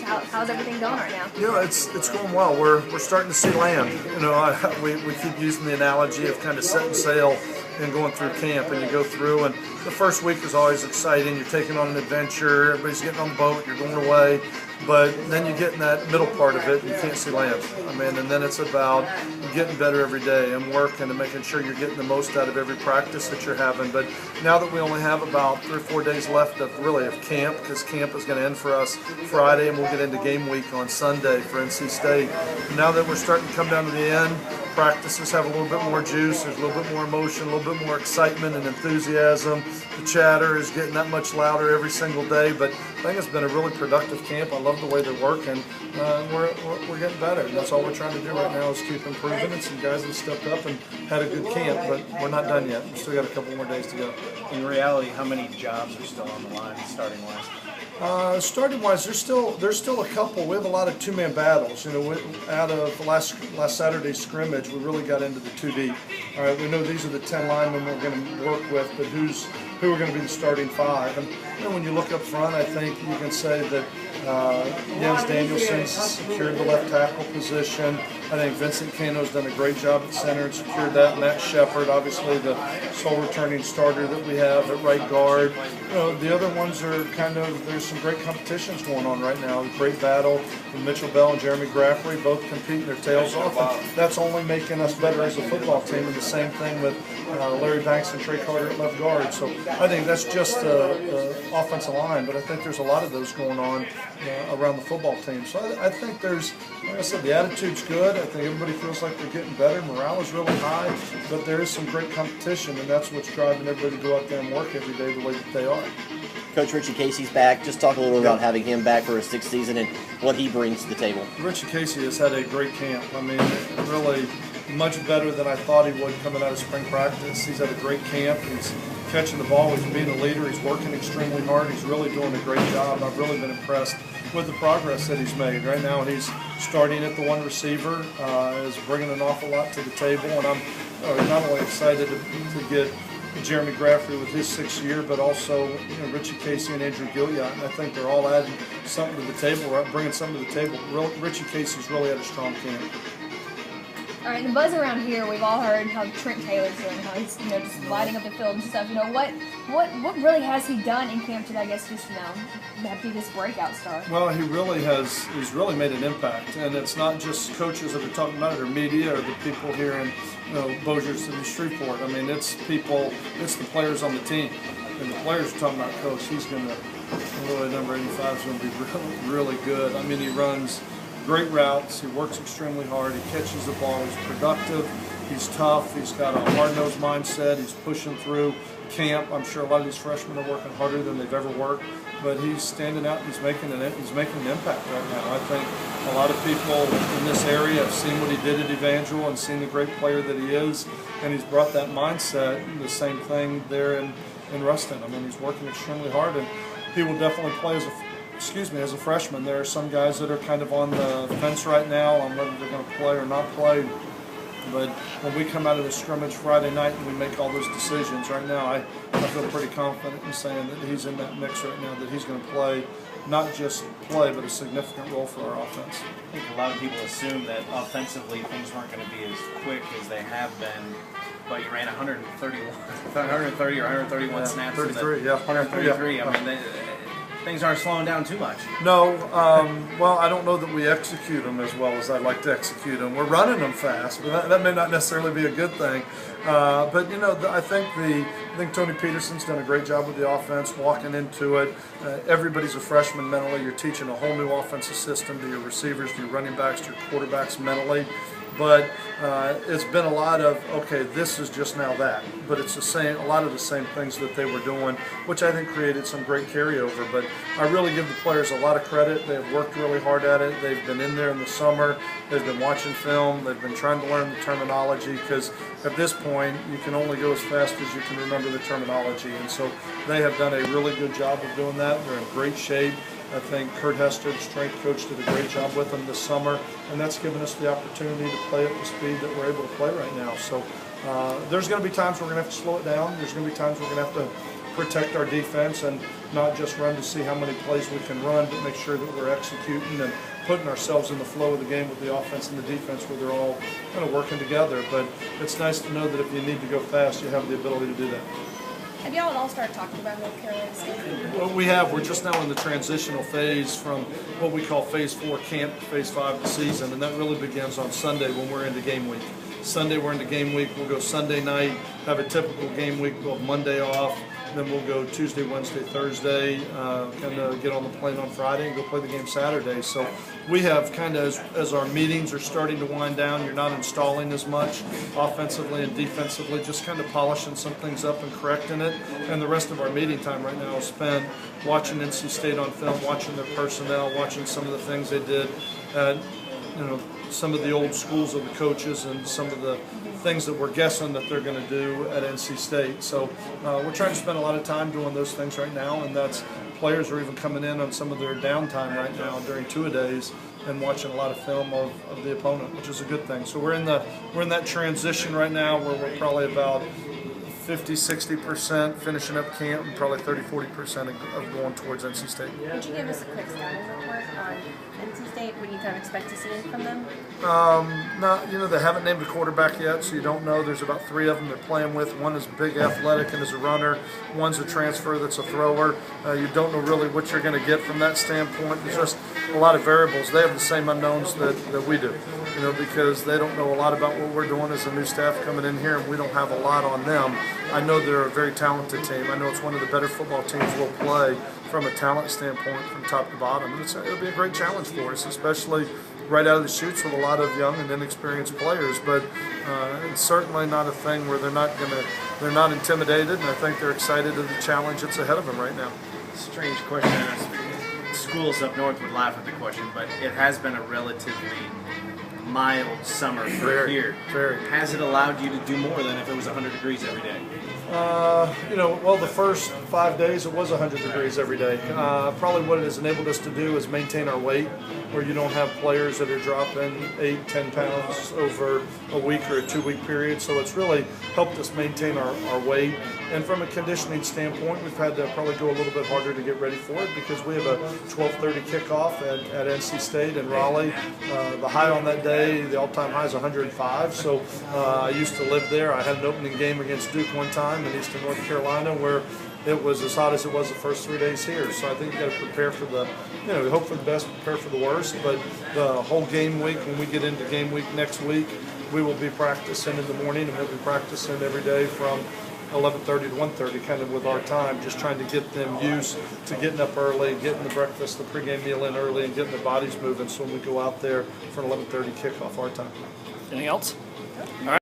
how's everything going right now? You know, it's going well. We're starting to see land. You know, we keep using the analogy of kind of setting sail and going through camp, and you go through, and the first week is always exciting. You're taking on an adventure, everybody's getting on the boat, you're going away, but then you get in that middle part of it and you can't see land. I mean, and then it's about getting better every day and working and making sure you're getting the most out of every practice that you're having. But now that we only have about 3 or 4 days left of camp, because camp is going to end for us Friday, and we'll get into game week on Sunday for NC State. Now that we're starting to come down to the end, practices have a little bit more juice, there's a little bit more emotion, a little bit more excitement and enthusiasm. The chatter is getting that much louder every single day, but I think it's been a really productive camp. I love the way they're working. We're getting better, and that's all we're trying to do right now is keep improving. And some guys have stepped up and had a good camp, but we're not done yet. We've still got a couple more days to go. In reality, how many jobs are still on the line starting wise? Starting wise, there's still a couple. We have a lot of two-man battles. You know, out of last Saturday's scrimmage, we really got into the 2 deep. All right, we know these are the 10 linemen we're going to work with, but who are going to be the starting 5? And you know, when you look up front, I think you can say that Jens Danielson's secured the left tackle position. I think Vincent Cano's done a great job at center and secured that. Matt Shepard, obviously the sole returning starter that we have at right guard. You know, the other ones are there's some great competitions going on right now. A great battle with Mitchell Bell and Jeremy Graffrey, both competing their tails off. And that's only making us better as a football team, and the same thing with Larry Banks and Trey Carter at left guard. So I think that's just the offensive line, but I think there's a lot of those going on around the football team. So I think there's, like I said, the attitude's good. I think everybody feels like they're getting better. Morale is really high, but there is some great competition, and that's what's driving everybody to go out there and work every day the way that they are. Coach Richie Casey's back. Just talk a little about having him back for his 6th season and what he brings to the table. Richie Casey has had a great camp. I mean, really much better than I thought he would coming out of spring practice. He's had a great camp. He's catching the ball. He's being a leader. He's working extremely hard. He's really doing a great job. I've really been impressed with the progress that he's made. Right now he's starting at the one receiver, is bringing an awful lot to the table, and I'm not only excited to get Jeremy Graffrey with his 6th year, but also Richie Casey and Andrew Gilliott. And I think they're all adding something to the table, right? Bringing something to the table. Richie Casey's really had a strong camp. All right, the buzz around here, we've all heard how Trent Taylor's doing, how he's just lighting up the field and stuff. What really has he done in camp to, I guess, just have be this breakout star? Well, he really has. He's really made an impact, and it's not just coaches that are talking about it, or media, or the people here in Bossier City, Shreveport. I mean, it's people. It's the players on the team, and the players are talking about, Coach, he's going to really number 85 is going to be really good. I mean, he runs great routes, he works extremely hard, he catches the ball, he's productive, he's tough, he's got a hard-nosed mindset, he's pushing through camp. I'm sure a lot of these freshmen are working harder than they've ever worked, but he's standing out and he's making an impact right now. I think a lot of people in this area have seen what he did at Evangel and seen the great player that he is, and he's brought that mindset, the same thing there in Ruston. I mean, he's working extremely hard, and he will definitely play as a freshman. There are some guys that are kind of on the fence right now on whether they're going to play or not play. But when we come out of the scrimmage Friday night and we make all those decisions, right now I feel pretty confident in saying that he's in that mix right now, that he's going to play, not just play, but a significant role for our offense. I think a lot of people assume that offensively things weren't going to be as quick as they have been. But you ran 130 or 131 snaps. 33, yeah. 133. Yeah. I mean, things aren't slowing down too much. No, well, I don't know that we execute them as well as I'd like to execute them. We're running them fast, but that may not necessarily be a good thing. But I think Tony Peterson's done a great job with the offense, walking into it. Everybody's a freshman mentally. You're teaching a whole new offensive system to your receivers, to your running backs, to your quarterbacks mentally. But it's been a lot of, okay, this is just now that. But it's a lot of the same things that they were doing, which I think created some great carryover. But I really give the players a lot of credit. They've worked really hard at it. They've been in there in the summer. They've been watching film. They've been trying to learn the terminology, because at this point, you can only go as fast as you can remember the terminology. And so they have done a really good job of doing that. They're in great shape. I think Kurt Hester, the strength coach, did a great job with them this summer, and that's given us the opportunity to play at the speed that we're able to play right now. So there's going to be times we're going to have to slow it down. There's going to be times we're going to have to protect our defense and not just run to see how many plays we can run, but make sure that we're executing and putting ourselves in the flow of the game with the offense and the defense where they're all kind of working together. But it's nice to know that if you need to go fast, you have the ability to do that. Have y'all all started talking about North Carolina State? Well, we have. We're just now in the transitional phase from what we call Phase 4 camp to Phase 5 of the season, and that really begins on Sunday when we're into game week. Sunday we're into game week. We'll go Sunday night, have a typical game week. We'll have Monday off. Then we'll go Tuesday, Wednesday, Thursday, kind of get on the plane on Friday and go play the game Saturday. So we have kind of, as our meetings are starting to wind down, you're not installing as much offensively and defensively, just kind of polishing some things up and correcting it. And the rest of our meeting time right now is spent watching NC State on film, watching their personnel, watching some of the things they did. You know, some of the old schools of the coaches and some of the things that we're guessing that they're going to do at NC State. So we're trying to spend a lot of time doing those things right now, and that's players are even coming in on some of their downtime right now during two-a-days and watching a lot of film of the opponent, which is a good thing. So we're in that transition right now where we're probably about 50-60% finishing up camp and probably 30-40% of going towards NC State. Would you give us a quick scouting report on NC State? What do you kind of expect to see from them? No, you know, they haven't named a quarterback yet, so you don't know. There's about 3 of them they're playing with. One is big, athletic, and is a runner. One's a transfer that's a thrower. You don't know really what you're going to get from that standpoint. There's just a lot of variables. They have the same unknowns that we do, you know, because they don't know a lot about what we're doing as a new staff coming in here, and we don't have a lot on them. I know they're a very talented team. I know it's one of the better football teams we'll play from a talent standpoint from top to bottom. And it'll be a great challenge for us, especially right out of the chutes with a lot of young and inexperienced players. But it's certainly not a thing where they're not intimidated, and I think they're excited at the challenge that's ahead of them right now. Strange question. Schools up north would laugh at the question, but it has been a relatively mild summer for here. Very. Has it allowed you to do more than if it was 100 degrees every day? You know, well, the first 5 days it was 100 degrees every day. Probably what it has enabled us to do is maintain our weight, where you don't have players that are dropping 8-10 pounds over a week or a 2-week period. So it's really helped us maintain our weight. And from a conditioning standpoint, we've had to probably go a little bit harder to get ready for it because we have a 12:30 kickoff at NC State in Raleigh. The high on that day, the all-time high is 105. So I used to live there. I had an opening game against Duke one time in Eastern North Carolina where it was as hot as it was the first 3 days here. So I think you got to prepare for the, you know, hope for the best, prepare for the worst. But the whole game week, when we get into game week next week, we will be practicing in the morning, and we'll be practicing every day from 11:30 to 1:30, kind of with our time, just trying to get them used to getting up early, getting the breakfast, the pregame meal in early, and getting their bodies moving so when we go out there for an 11:30 kickoff our time. Anything else? All right.